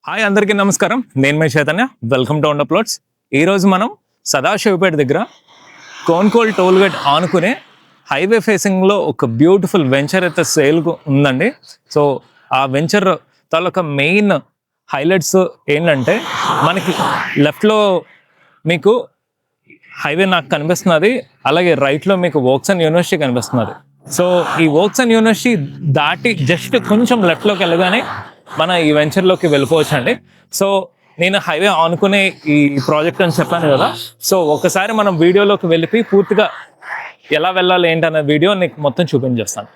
Hi అందరికీ నమస్కారం. నేను మీ Chaitanya. Welcome to on uploads. ఈరోజు మనం సదాశివపేట దగ్గర కోన్కోల్ టోల్ గేట్ ఆనుకునే హైవే ఫేసింగ్లో ఒక బ్యూటిఫుల్ వెంచర్ అయితే సేల్కు ఉందండి. సో ఆ వెంచర్ తాలూకా మెయిన్ హైలైట్స్ ఏంటంటే, మనకి లెఫ్ట్లో మీకు హైవే నాకు కనిపిస్తున్నది, అలాగే రైట్లో మీకు వోక్సన్ యూనివర్సిటీ కనిపిస్తున్నది. సో ఈ వోక్సన్ యూనివర్సిటీ దాటి జస్ట్ కొంచెం లెఫ్ట్లోకి వెళ్ళగానే మన ఈ వెంచర్లోకి వెళ్ళిపోవచ్చు అండి. సో నేను హైవే ఆనుకునే ఈ ప్రాజెక్ట్ అని చెప్పాను కదా. సో ఒకసారి మనం వీడియోలోకి వెళ్ళి పూర్తిగా ఎలా వెళ్ళాలి ఏంటనే వీడియో నీకు మొత్తం చూపించేస్తాను.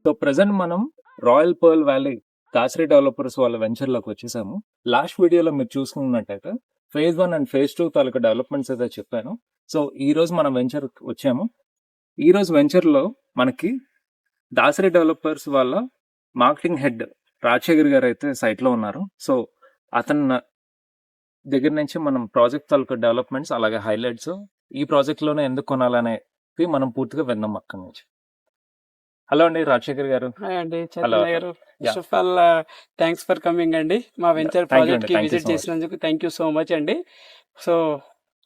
సో ప్రజెంట్ మనం రాయల్ పర్ల్ వ్యాలీ కాసరీ డెవలపర్స్ వాళ్ళ వెంచర్లోకి వచ్చేసాము. లాస్ట్ వీడియోలో మీరు చూసుకున్నట్టయితే phase 1 and phase 2 taluka developments అయితే చెప్పాను. సో ఈ రోజు మనం వెంచర్ వచ్చాము. ఈ రోజు వెంచర్లో మనకి దాసరి డెవలపర్స్ వాళ్ళ మార్కెటింగ్ హెడ్ రాజశేఖర్ గారు అయితే సైట్లో ఉన్నారు. సో అతని దగ్గర నుంచి మనం ప్రాజెక్ట్ తాలూకా డెవలప్మెంట్స్, అలాగే హైలైట్స్, ఈ ప్రాజెక్ట్లోనే ఎందుకు కొనాలనేవి మనం పూర్తిగా విన్నాం అక్కడి నుంచి. హలో అండి రాజశేఖర్ గారు. హాయ్ అండి చైతన్య గారు. First of all thanks for coming అండి. మా వెంచర్ Thank you ప్రాజెక్ట్ కి అండి. Thank you visit so much. చేసినందుకు థ్యాంక్ యూ సో మచ్ అండి. సో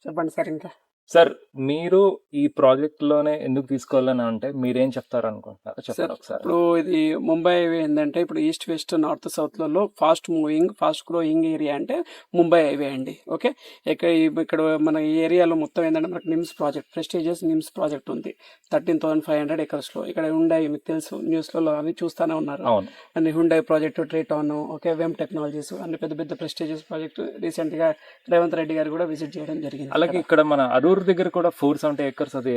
చెప్పండి సార్. ఇంకా సార్, మీరు ఈ ప్రాజెక్ట్ లోనే ఎందుకు తీసుకోవాలని అంటే మీరేం చెప్తారు అనుకుంటున్నారు సార్, చెప్పండి ఒకసారి. ఇప్పుడు ఇది ముంబై హైవే ఏంటంటే, ఇప్పుడు ఈస్ట్ వెస్ట్ నార్త్ సౌత్లలో fast moving fast growing area అంటే ముంబై హైవే అండి. ఓకే, ఇక్కడ మన ఈ ఏరియాలో మొత్తం ఏంటంటే మనకి NIMS project, prestigious NIMS project ఉంది 13,500 acres. ఇక్కడ హుండై, మీకు తెలుసు న్యూస్లలో అవి చూస్తూనే ఉన్నారు. అవును, అన్ని హుండై ప్రాజెక్టు, ట్రేటాన్, ఓకే, వెమ్ టెక్నాలజీస్, అన్ని పెద్ద పెద్ద ప్రెస్టీజియస్ ప్రాజెక్టు రీసెంట్గా రేవంత్ రెడ్డి గారు కూడా విజిట్ చేయడం జరిగింది. అలాగే ఇక్కడ మన అరూర్ దగ్గర కూడా 470 acres అది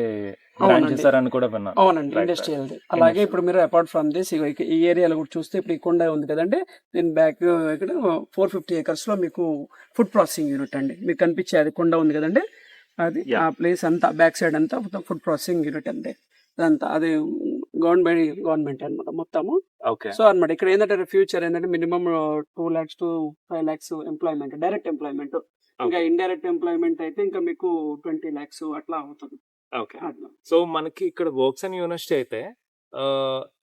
అవునండి. చేశారని కూడా విన్నాను. అవునండి, Right, ఇండస్ట్రియల్. అలాగే ఇప్పుడు మీరు అపార్ట్ ఫ్రమ్ దిస్ ఈ ఏరియాలో కూడా చూస్తే, ఇప్పుడు ఈ కొండ ఉంది కదండి, దీని బ్యాక్ ఇక్కడ 450 acres లో మీకు ఫుడ్ ప్రాసెసింగ్ యూనిట్ అండి. మీకు కనిపించే అది కొండ ఉంది కదండి, అది ఆ ప్లేస్ అంతా బ్యాక్ సైడ్ అంతా ఫుడ్ ప్రాసెసింగ్ యూనిట్ అంతే. అదంతా అది గవర్నమెంట్ అనమాట మొత్తము. ఓకే, సో అనమాట ఇక్కడ ఏంటంటే ఫ్యూచర్ ఏంటంటే minimum 2 lakhs to 5 lakhs employment, direct employment. ఇంకా ఇండైరెక్ట్ ఎంప్లాయ్మెంట్ అయితే ఇంకా మీకు 20 lakhs అట్లా అవుతుంది. ఓకే. సో మనకి ఇక్కడ వర్క్స్ అండ్ యూనివర్సిటీ అయితే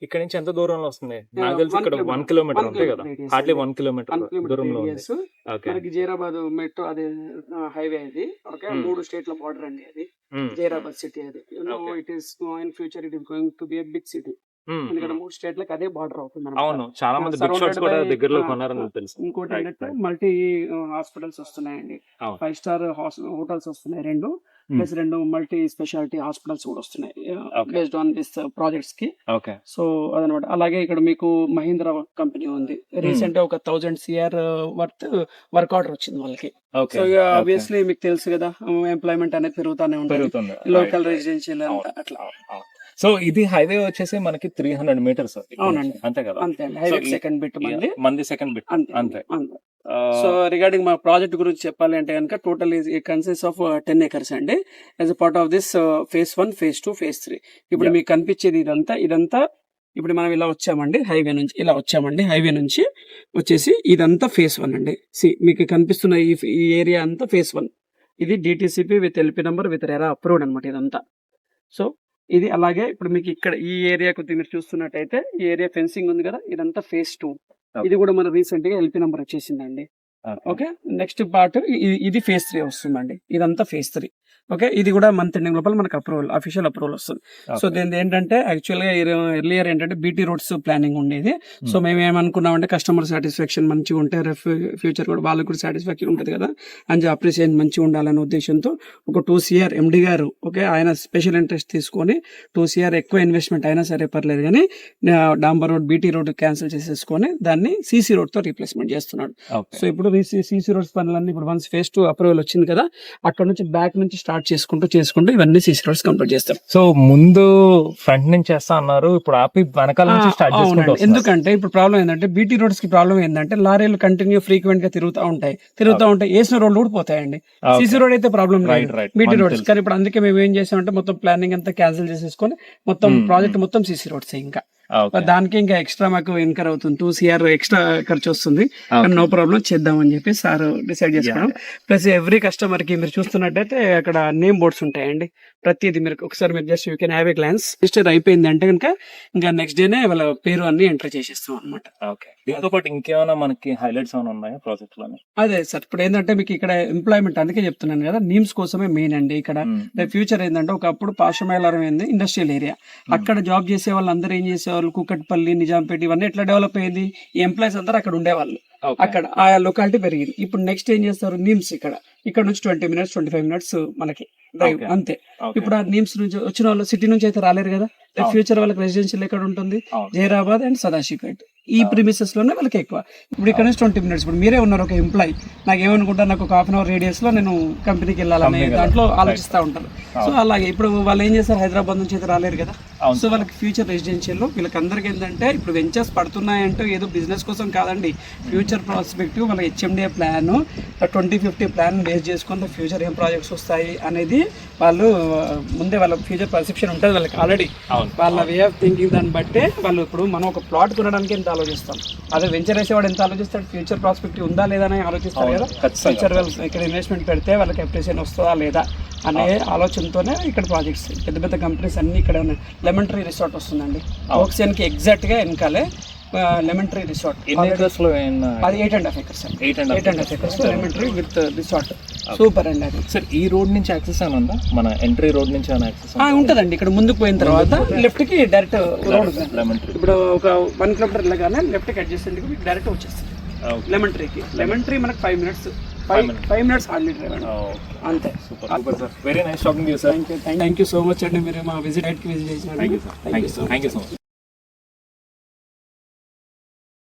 ఇక్కడ నుంచి ఎంత దూరంలో వస్తుంది? నాకు తెలిసి 1 ఇక్కడ kilometer. 1 కిలోమీటర్ 1 అంతే కదా, kilometer hardly radius 1 kilometre 1 kilometer దూరంలో ఉంది. radius. ఓకే. మనకి జైరాబాద్ మెట్రో అదే హైవే ఇది. ఓకే, 3 స్టేట్ల బార్డర్ అండి అది. జైరాబాద్ సిటీ అది. It is in future it is going to be a big city. ఎందుకంటే 3 స్టేట్లకు అదే బార్డర్ అవుతుంది. అవును, చాలా మంది బిగ్ షాట్స్ కూడా దగ్గరలో కొన్నారని తెలుసు. ఇంకోటి ఏంటంటే మల్టీ హాస్పిటల్స్ వస్తున్నాయండి. అవును. 5 స్టార్ హోటల్స్ వస్తున్నాయి 2, ప్లస్ 2 మల్టీ స్పెషాలిటీ హాస్పిటల్స్ కూడా వస్తున్నాయి బేస్డ్ ఆన్ దిస్ ప్రాజెక్ట్స్ కి. ఓకే. సో అదనమాట. అలాగే ఇక్కడ మీకు మహీంద్రా కంపెనీ ఉంది. రీసెంట్ గా ఒక 1000 CR వర్త్ వర్క్ ఆర్డర్ వచ్చింది వాళ్ళకి. సో ఆబ్వియస్లీ మీకు తెలుసు కదా, ఎంప్లాయ్మెంట్ అనేది పెరుగుతానే ఉంటుంది, లోకల్ రెసిడెన్షియల్ అట్లా. సో ఇది హైవే వచ్చేసి మనకి 300 మీటర్స్. అవునండి, అంతే కదా. అంతే అండి. హైవే సెకండ్ బిట్ మంది సెకండ్ బిట్ అంతే. సో రిగార్డింగ్ మా ప్రాజెక్ట్ గురించి చెప్పాలి అంటే కనుక టోటల్ కన్సిస్ట్ ఆఫ్ 10 acres అండి. As a part of this phase 1, phase 2, phase 3. ఇప్పుడు మీకు కనిపించేది ఇదంతా ఇప్పుడు మనం ఇలా వచ్చామండి హైవే నుంచి, హైవే నుంచి వచ్చేసి ఇదంతా phase 1 అండి. మీకు కనిపిస్తున్న ఈ ఏరియా అంతా phase 1. ఇది DTCP with LP number with RERA approved అనమాట ఇదంతా. సో ఇది అలాగే ఇప్పుడు మీకు ఇక్కడ ఈ ఏరియా కొద్దిగా మీరు చూస్తున్నట్టయితే ఈ ఏరియా ఫెన్సింగ్ ఉంది కదా, ఇదంతా phase 2. ఇది కూడా మన రీసెంట్ గా LP నెంబర్ వచ్చేసిందండి. ఓకే, నెక్స్ట్ పార్ట్ ఇది phase 3 వస్తుందండి. ఇదంతా phase 3. ఓకే, ఇది కూడా మంత్ ఎండింగ్ లోపల మనకు అఫీషియల్ అప్రూవల్ వస్తుంది. సో దీని ఏంటంటే యాక్చువల్ గా ఎర్లియర్ ఏంటంటే BT రోడ్స్ ప్లానింగ్ ఉండేది. సో మేము ఏమనుకున్నామంటే కస్టమర్ సాటిస్ఫాక్షన్ మంచిగా ఉంటే ఫ్యూచర్ కూడా వాళ్ళకి కూడా సాటిస్ఫాక్షన్ ఉంటుంది కదా అని అప్రిసియేషన్ మంచిగా ఉండాలనే ఉద్దేశంతో ఒక 2 CR MD గారు, ఓకే, ఆయన స్పెషల్ ఇంట్రెస్ట్ తీసుకొని 2 CR ఎక్కువ ఇన్వెస్ట్మెంట్ అయినా సరే పర్లేదు కానీ డాంబర్ రోడ్ BT రోడ్ క్యాన్సిల్ చేసేసుకొని దాన్ని CC రోడ్ తో రీప్లేస్మెంట్ చేస్తున్నాడు. సో ఇప్పుడు CC రోడ్స్ పనులన్నీ ఇప్పుడు వన్స్ phase 2 అప్రూవల్ వచ్చింది కదా, అక్కడ నుంచి బ్యాక్ నుంచి స్టార్ట్ చేసుకుంటూ ఇవన్నీ CC రోడ్స్ కంప్లీట్ చేస్తాం. సో ముందు ఫ్రంట్ నుంచి చేస్తా అన్నారు, ఇప్పుడు ఆపి వెనకాల నుంచి స్టార్ట్ చేసుకుంటూ. ఎందుకంటే ఇప్పుడు ప్రాబ్లం ఏంటంటే BT రోడ్స్ కి ప్రాబ్లం ఏంటంటే లారీలు కంటిన్యూ ఫ్రీక్వెంట్ గా తిరుగుతూ ఉంటాయి, వేసిన రోడ్లు కూడా పోతాయండి. CC రోడ్ అయితే ప్రాబ్లం లేదు, BT రోడ్స్. కానీ ఇప్పుడు అందుకే మేము ఏం చేసామంటే మొత్తం ప్లానింగ్ అంతా క్యాన్సిల్ చేసేసుకొని మొత్తం ప్రాజెక్ట్ మొత్తం CC రోడ్స్. ఇంకా దానికి ఇంకా ఎక్స్ట్రా మాకు ఇన్కర్ అవుతుంది, 2 CR ఎక్స్ట్రా ఖర్చు వస్తుంది. నో ప్రాబ్లం, చేద్దామని చెప్పి సార్ డిసైడ్ చేసుకోవడం. ప్లస్ ఎవ్రీ కస్టమర్ కి మీరు చూస్తున్నట్టయితే అక్కడ నేమ్ బోర్డ్స్ ఉంటాయండి. ప్రతిదీ మీరు ఒకసారి మీరు just you can have a glance. Register అయిపోయింది అంటే కనుక ఇంకా నెక్స్ట్ డేనే వాళ్ళ పేరు అన్ని ఎంటర్ చేసేస్తాం అనమాట. ఓకే, దీంతో పాటు ఇంకేమైనా మనకి హైలైట్స్ ఏమైనా ఉన్నాయా ప్రాజెక్ట్ లో? అదే సార్, ఇప్పుడు ఏంటంటే మీకు ఇక్కడ ఎంప్లాయ్మెంట్ అందుకే చెప్తున్నాను కదా, నీమ్స్ కోసమే మెయిన్ అండి. ఇక్కడ ఫ్యూచర్ ఏంటంటే ఒకప్పుడు పార్శ్వమైలారం ఏంది ఇండస్ట్రియల్ ఏరియా, అక్కడ జాబ్ చేసే వాళ్ళు అందరూ ఏం చేసేవాళ్ళు, కూకట్పల్లి, నిజాంపేట ఇవన్నీ ఎట్లా డెవలప్ అయ్యింది, ఈ ఎంప్లాయీస్ అందరూ అక్కడ ఉండేవాళ్ళు, అక్కడ ఆయా లొకాలిటీ పెరిగింది. ఇప్పుడు నెక్స్ట్ ఏం చేస్తారు, నీమ్స్ ఇక్కడ నుంచి 20 minutes 25 minutes మనకి డ్రైవ్ అంతే. ఇప్పుడు ఆ నీమ్స్ నుంచి వచ్చిన వాళ్ళు సిటీ నుంచి అయితే రాలేరు కదా, ఫ్యూచర్ వాళ్ళకి రెసిడెన్షియల్ ఎక్కడ ఉంటుంది, జైరాబాద్ అండ్ సదాశివపేట్ ఈ ప్రిమిసెస్ లోనే వాళ్ళకి ఎక్కువ. ఇప్పుడు ఇక్కడ నుంచి 20 minutes, ఇప్పుడు మీరే ఉన్నారు ఒక ఎంప్లాయీ, నాకు ఏమనుకుంటా నాకు ఒక 1/2 hour రేడియస్ లో నేను కంపెనీకి వెళ్ళాలనే దాంట్లో ఆలోచిస్తూ ఉంటారు. సో అలాగే ఇప్పుడు వాళ్ళు ఏం చేస్తారు, హైదరాబాద్ నుంచి అయితే రాలేరు కదా. సో వాళ్ళకి ఫ్యూచర్ రెసిడెన్షియల్ లో వీళ్ళకి అందరికి ఏంటంటే ఇప్పుడు వెంచర్స్ పడుతున్నాయంటే ఏదో బిజినెస్ కోసం కాదండి, ఫ్యూచర్ ప్రాస్పెక్టివ్ వాళ్ళ HMDA ప్లాన్ 2050 ప్లాన్ బేస్ చేసుకుని ఫ్యూచర్ ఏం ప్రాజెక్ట్స్ వస్తాయి అనేది వాళ్ళు ముందే వాళ్ళ ఫ్యూచర్ పర్సెప్షన్ ఉంటుంది వాళ్ళకి ఆల్రెడీ. వాళ్ళ వే ఆఫ్ థింకింగ్ దాన్ని బట్టే వాళ్ళు ఇప్పుడు మనం ఒక ప్లాట్ కొనడానికి ఎంత ఆలోచిస్తాం, అదే వెంచర్ వేసేవాడు ఎంత ఆలోచిస్తాడు, ఫ్యూచర్ ప్రాస్పెక్టివ్ ఉందా లేదా అని ఆలోచిస్తారు కదా. ఫ్యూచర్ ఇక్కడ ఇన్వెస్ట్మెంట్ పెడితే వాళ్ళకి అప్రిసియేషన్ వస్తుందా లేదా అనే ఆలోచనతోనే ఇక్కడ ప్రాజెక్ట్స్ పెద్ద పెద్ద కంపెనీస్ అన్ని ఇక్కడ ఉన్నాయి. లెమన్ ట్రీ రిసార్ట్ వస్తుందండి ఓక్సియన్ కి ఎగ్జాక్ట్ గా వెనకాలే లెమన్ ట్రీ రిసార్ట్. అది 8.5 acres అండి, 8.5 acres lemon tree with resort. Super అండి అది. సార్ ఈ రోడ్ నుంచి యాక్సెస్ ఏమైనా ఉందా, మన ఎంట్రీ రోడ్ నుంచి ఏమైనా యాక్సెస్ ఉంటుందండి. ఇక్కడ ముందుకు పోయిన తర్వాత లెఫ్ట్ కి డైరెక్ట్ రోడ్, ఇప్పుడు ఒక 1 kilometer వెళ్ళగానే లెఫ్ట్ కి అడ్జస్టెంట్ కి డైరెక్ట్ వచ్చేస్తుంది లెమన్ ట్రీకి. లెమన్ ట్రీ మనకు 5 minutes హార్డ్లీ డ్రైవ్ అండి అంతే. Very nice talking to you sir. Thank you so much అండి, మీరు మా విజిట్ కి విజిట్ చేసినందుకు థ్యాంక్ యూ సో మచ్.